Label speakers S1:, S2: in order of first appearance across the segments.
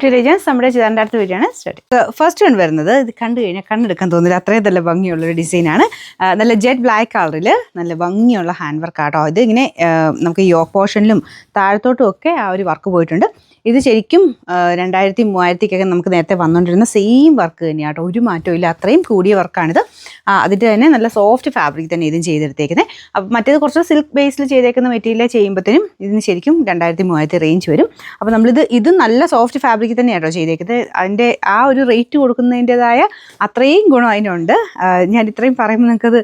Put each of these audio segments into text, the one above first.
S1: ഡിലൈജൻസ് നമ്മുടെ ചെയ്താൻ്റെ അടുത്ത വീഡിയോ ആണ് സ്റ്റാർട്ട്. ഫസ്റ്റ് വൺ വരുന്നത് ഇത് കണ്ടു കഴിഞ്ഞാൽ കണ്ണെടുക്കാൻ തോന്നില്ല, അത്രയും നല്ല ഭംഗിയുള്ളൊരു ഡിസൈനാണ്. നല്ല ജെറ്റ് ബ്ലാക്ക് കളറിൽ നല്ല ഭംഗിയുള്ള ഹാൻഡ് വർക്ക് ആട്ടോ. ഇത് ഇങ്ങനെ നമുക്ക് യോക്ക് പോർഷനിലും താഴത്തോട്ടും ഒക്കെ ആ ഒരു വർക്ക് പോയിട്ടുണ്ട്. ഇത് ശരിക്കും 2000, 3000 നമുക്ക് നേരത്തെ വന്നുകൊണ്ടിരുന്ന സെയിം വർക്ക് തന്നെയാണ് കേട്ടോ, ഒരു മാറ്റവും ഇല്ല, അത്രയും കൂടിയ വർക്കാണിത്. അതിൻ്റെ തന്നെ നല്ല സോഫ്റ്റ് ഫാബ്രിക് തന്നെ ഇതും ചെയ്തെടുത്തേക്കുന്നത്. അപ്പം മറ്റേത് കുറച്ച് സിൽക്ക് ബേസിൽ ചെയ്തേക്കുന്ന മെറ്റീരിയൽ ചെയ്യുമ്പോഴത്തേനും ഇതിന് ശരിക്കും 2000, 3000 റേഞ്ച് വരും. അപ്പോൾ ഇത് നല്ല സോഫ്റ്റ് ഫാബ്രിക് തന്നെയാണോ ചെയ്തേക്കുന്നത്. അതിൻ്റെ ആ ഒരു റേറ്റ് കൊടുക്കുന്നതിൻ്റെതായ അത്രയും ഗുണം അതിനുണ്ട്. ഞാൻ ഇത്രയും പറയുമ്പോൾ നിങ്ങൾക്കത്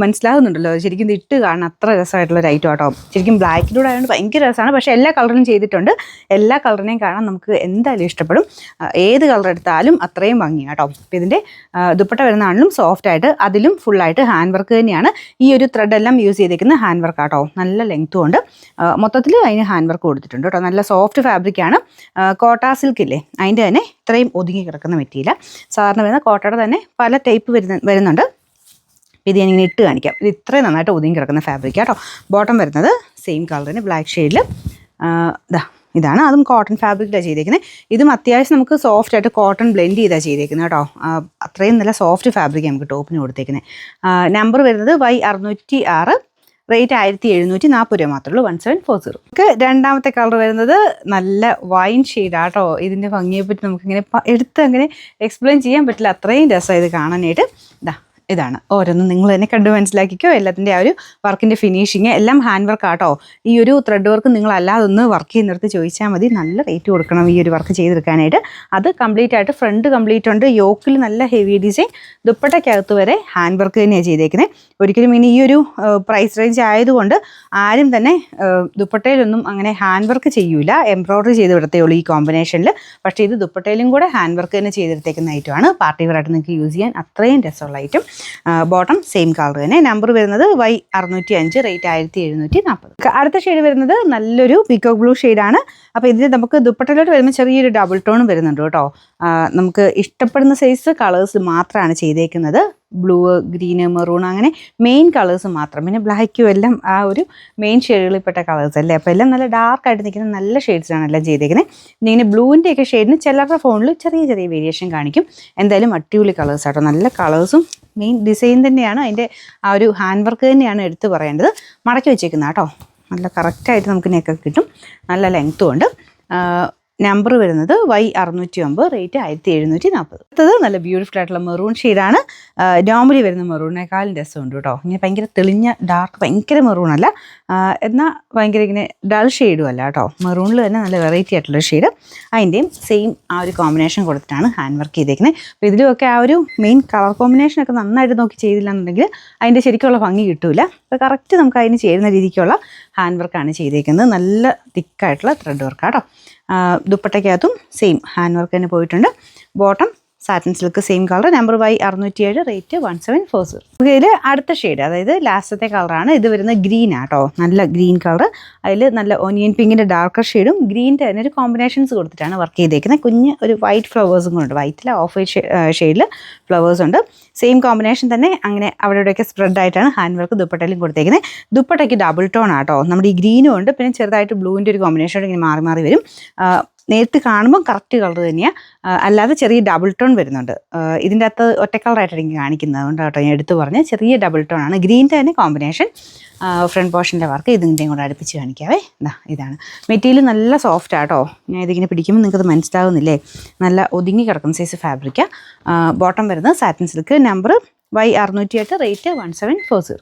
S1: മനസ്സിലാകുന്നുണ്ടല്ലോ, ശരിക്കും ഇത് ഇട്ട് കാണാൻ അത്ര രസമായിട്ടുള്ളൊരു ഐറ്റം ആട്ടോ. ശരിക്കും ബ്ലാക്കിലൂടെ ആയതുകൊണ്ട് ഭയങ്കര രസമാണ്. പക്ഷേ എല്ലാ കളറിലും ചെയ്തിട്ടുണ്ട്, എല്ലാ കളറിനെയും കാണാൻ നമുക്ക് എന്തായാലും ഇഷ്ടപ്പെടും. ഏത് കളർ എടുത്താലും അത്രയും ഭംഗിയാണ് കേട്ടോ. അപ്പോൾ ഇതിൻ്റെ ദുപ്പട്ട വരുന്നതാണെങ്കിലും സോഫ്റ്റായിട്ട് അതിലും ഫുള്ളായിട്ട് ഹാൻഡ് വർക്ക് തന്നെയാണ്. ഈ ഒരു ത്രെഡ് എല്ലാം യൂസ് ചെയ്തേക്കുന്ന ഹാൻഡ് വർക്ക് ആട്ടോ. നല്ല ലെങ്ത്തും ഉണ്ട്. മൊത്തത്തിൽ അതിന് ഹാൻഡ് വർക്ക് കൊടുത്തിട്ടുണ്ട് കേട്ടോ. നല്ല സോഫ്റ്റ് ഫാബ്രിക്കാണ്. കോട്ട സിൽക്ക് ഇല്ലേ, അതിൻ്റെ തന്നെ ഇത്രയും ഒതുങ്ങി കിടക്കുന്ന മെറ്റീരിയൽ. സാധാരണ വരുന്ന കോട്ടയുടെ തന്നെ പല ടൈപ്പ് വരുന്നുണ്ട്. ഇത് ഞാനിങ്ങനെ ഇട്ട് കാണിക്കാം. ഇത് ഇത്രയും നന്നായിട്ട് ഒതുങ്ങി കിടക്കുന്ന ഫാബ്രിക് കേട്ടോ. ബോട്ടം വരുന്നത് സെയിം കളറിന് ബ്ലാക്ക് ഷെയ്ഡിൽ ഇതാണ്. അതും കോട്ടൺ ഫാബ്രിക്കിലാണ് ചെയ്തേക്കുന്നത്. ഇതും അത്യാവശ്യം നമുക്ക് സോഫ്റ്റ് ആയിട്ട് കോട്ടൺ ബ്ലെൻഡ് ചെയ്താണ് ചെയ്തേക്കുന്നത് കേട്ടോ. അത്രയും നല്ല സോഫ്റ്റ് ഫാബ്രിക് നമുക്ക് ടോപ്പിന് കൊടുത്തേക്കുന്നത്. നമ്പർ വരുന്നത് Y606, റേറ്റ് 1740 രൂപ മാത്രമേ ഉള്ളൂ. 1740. നമുക്ക് രണ്ടാമത്തെ കളർ വരുന്നത് നല്ല വൈൻ ഷെയ്ഡാട്ടോ. ഇതിൻ്റെ ഭംഗിയെപ്പറ്റി നമുക്കിങ്ങനെ എടുത്ത് അങ്ങനെ എക്സ്പ്ലെയിൻ ചെയ്യാൻ പറ്റില്ല, അത്രയും രസമാണ് ഇത് കാണാനായിട്ട്. ഇതാണ് ഓരോന്നും നിങ്ങൾ തന്നെ കണ്ടു മനസ്സിലാക്കിക്കോ. എല്ലാത്തിൻ്റെ ആ ഒരു വർക്കിൻ്റെ ഫിനിഷിങ് എല്ലാം ഹാൻഡ് വർക്ക് ആട്ടോ. ഈ ഒരു ത്രെഡ് വർക്ക് നിങ്ങൾ അല്ലാതൊന്ന് വർക്ക് ചെയ്യുന്നിടത്ത് ചോദിച്ചാൽ മതി, നല്ല റേറ്റ് കൊടുക്കണം ഈ ഒരു വർക്ക് ചെയ്തെടുക്കാനായിട്ട്. അത് കംപ്ലീറ്റ് ആയിട്ട് ഫ്രണ്ട് കംപ്ലീറ്റ് ഉണ്ട്. യോക്കിൽ നല്ല ഹെവി ഡിസൈൻ, ദുപ്പട്ടയ്ക്കകത്ത് വരെ ഹാൻഡ് വർക്ക് തന്നെയാണ് ചെയ്തേക്കുന്നത്. ഒരിക്കലും ഇനി ഈ ഒരു പ്രൈസ് റേഞ്ച് ആയതുകൊണ്ട് ആരും തന്നെ ദുപ്പട്ടയിലൊന്നും അങ്ങനെ ഹാൻഡ് വർക്ക് ചെയ്യൂല, എംബ്രോയ്ഡറി ചെയ്ത് വിടത്തേ ഉള്ളൂ ഈ കോമ്പിനേഷനിൽ. പക്ഷേ ഇത് ദുപ്പട്ടയിലും കൂടെ ഹാൻഡ് വർക്ക് തന്നെ ചെയ്തെടുത്തേക്കുന്ന ഐറ്റമാണ്. പാർട്ടി വെയർ ആയിട്ട് നിങ്ങൾക്ക് യൂസ് ചെയ്യാൻ അത്രയും രസമുള്ള ഐറ്റം. ബോട്ടം സെയിം കളർ തന്നെ. നമ്പർ വരുന്നത് Y605, റേറ്റ് 1740. അടുത്ത ഷെയ്ഡ് വരുന്നത് നല്ലൊരു പീക്കോക്ക് ബ്ലൂ ഷെയ്ഡാണ്. അപ്പോൾ ഇതിൽ നമുക്ക് ദുപ്പട്ടയിലോട്ട് വരുമ്പോൾ ചെറിയൊരു ഡബിൾ ടോണും വരുന്നുണ്ട് കേട്ടോ. നമുക്ക് ഇഷ്ടപ്പെടുന്ന സൈസ് കളേഴ്സ് മാത്രമാണ് ചെയ്തേക്കുന്നത്. ബ്ലൂ, ഗ്രീന്, മെറൂൺ, അങ്ങനെ മെയിൻ കളേഴ്സ് മാത്രം. പിന്നെ ബ്ലാക്കും എല്ലാം ആ ഒരു മെയിൻ ഷെയ്ഡുകളിൽപ്പെട്ട കളേഴ്സ് അല്ലേ. അപ്പോൾ എല്ലാം നല്ല ഡാർക്കായിട്ട് നിൽക്കുന്ന നല്ല ഷെയ്ഡ്സാണ് എല്ലാം ചെയ്തേക്കുന്നത്. പിന്നെ ഇങ്ങനെ ബ്ലൂവിൻ്റെയൊക്കെ ഷെയ്ഡിന് ചിലരുടെ ഫോണിൽ ചെറിയ ചെറിയ വേരിയേഷൻ കാണിക്കും. എന്തായാലും അടിപൊളി കളേഴ്സ് ആട്ടോ. നല്ല കളേഴ്സും മെയിൻ ഡിസൈൻ തന്നെയാണ്. അതിൻ്റെ ആ ഒരു ഹാൻഡ് വർക്ക് തന്നെയാണ് എടുത്ത് പറയേണ്ടത്. മടക്കി വെച്ചേക്കുന്ന കേട്ടോ. നല്ല കറക്റ്റായിട്ട് നമുക്ക് നെക്കൊക്കെ കിട്ടും. നല്ല ലെങ്ത്തും ഉണ്ട്. നമ്പർ വരുന്നത് Y609, റേറ്റ് 1740. അടുത്തത് നല്ല ബ്യൂട്ടിഫുൾ ആയിട്ടുള്ള മെറൂൺ ഷെയ്ഡാണ്. നോർമലി വരുന്ന മെറൂണിനേക്കാളും രസമുണ്ട് കേട്ടോ. ഇങ്ങനെ ഭയങ്കര തെളിഞ്ഞ ഡാർക്ക്, ഭയങ്കര മെറൂൺ അല്ല, എന്നാൽ ഭയങ്കര ഇങ്ങനെ ഡൾ ഷെയ്ഡും അല്ല കേട്ടോ. മെറൂണിൽ തന്നെ നല്ല വെറൈറ്റി ആയിട്ടുള്ള ഷെയ്ഡ്. അതിൻ്റെയും സെയിം ആ ഒരു കോമ്പിനേഷൻ കൊടുത്തിട്ടാണ് ഹാൻഡ് വർക്ക് ചെയ്തേക്കുന്നത്. അപ്പോൾ ഇതിലുമൊക്കെ ആ ഒരു മെയിൻ കളർ കോമ്പിനേഷനൊക്കെ നന്നായിട്ട് നോക്കി ചെയ്തില്ല എന്നുണ്ടെങ്കിൽ അതിൻ്റെ ശരിക്കുള്ള ഭംഗി കിട്ടില്ല. അപ്പോൾ കറക്റ്റ് നമുക്ക് അതിന് ചേരുന്ന രീതിക്കുള്ള ഹാൻഡ് വർക്കാണ് ചെയ്തേക്കുന്നത്. നല്ല തിക്കായിട്ടുള്ള ത്രെഡ് വർക്കാട്ടോ. ദുപ്പട്ടയ്ക്കകത്തും സെയിം ഹാൻഡ് വർക്ക് തന്നെ പോയിട്ടുണ്ട്. Bottom satin silk same colour. Number Y607, rate 1740. ഇതിൽ അടുത്ത ഷെയ്ഡ്, അതായത് ലാസ്റ്റത്തെ കളറാണ്. ഇത് വരുന്ന ഗ്രീൻ ആട്ടോ. നല്ല ഗ്രീൻ കളർ. അതിൽ നല്ല ഓനിയൻ പിങ്കിൻ്റെ ഡാർക്കർ ഷെയ്ഡും ഗ്രീൻ്റെ തന്നെ ഒരു കോമ്പിനേഷൻസ് കൊടുത്തിട്ടാണ് വർക്ക് ചെയ്തേക്കുന്നത്. കുഞ്ഞ് ഒരു വൈറ്റ് ഫ്ലവേഴ്സും കൂടെ ഉണ്ട്. വൈറ്റിൽ ഓഫ് വൈറ്റ് ഷെയ്ഡിൽ ഫ്ലവേഴ്സ് ഉണ്ട്. സെയിം കോമ്പിനേഷൻ തന്നെ അങ്ങനെ അവിടെയൊക്കെ സ്പ്രെഡ് ആയിട്ടാണ് ഹാൻഡ് വർക്ക് ദുപ്പട്ടയിലും കൊടുത്തേക്കുന്നത്. ദുപ്പട്ടയ്ക്ക് ഡബിൾ ടോൺ ആട്ടോ. നമ്മുടെ ഈ ഗ്രീനും ഉണ്ട്, പിന്നെ ചെറുതായിട്ട് ബ്ലൂവിൻ്റെ ഒരു കോമ്പിനേഷൻ ഇങ്ങനെ മാറി മാറി വരും. നേരിട്ട് കാണുമ്പോൾ കറക്റ്റ് കളർ തന്നെയാണ്, അല്ലാതെ ചെറിയ ഡബിൾ ടോൺ വരുന്നുണ്ട്. ഇതിൻ്റെ അകത്ത് ഒറ്റ കളറായിട്ടാണ് എനിക്ക് കാണിക്കുന്നത്, അതുകൊണ്ട് കേട്ടോ ഞാൻ എടുത്ത് പറഞ്ഞ് ചെറിയ ഡബിൾ ടോൺ ആണ്. ഗ്രീൻ്റെ തന്നെ കോമ്പിനേഷൻ. ഫ്രണ്ട് പോർഷൻ്റെ വർക്ക് ഇതിൻ്റെയും കൂടെ അടുപ്പിച്ച് കാണിക്കാവേ. ഇതാണ് മെറ്റീരിയൽ. നല്ല സോഫ്റ്റ് ആട്ടോ. ഞാൻ ഇതിങ്ങനെ പിടിക്കുമ്പോൾ നിങ്ങൾക്കത് മനസ്സിലാവുന്നില്ലേ, നല്ല ഒതുങ്ങി കിടക്കുന്ന സൈസ് ഫാബ്രിക്കാണ്. ബോട്ടം വരുന്നത് satin silk. Number Y608, rate 1740.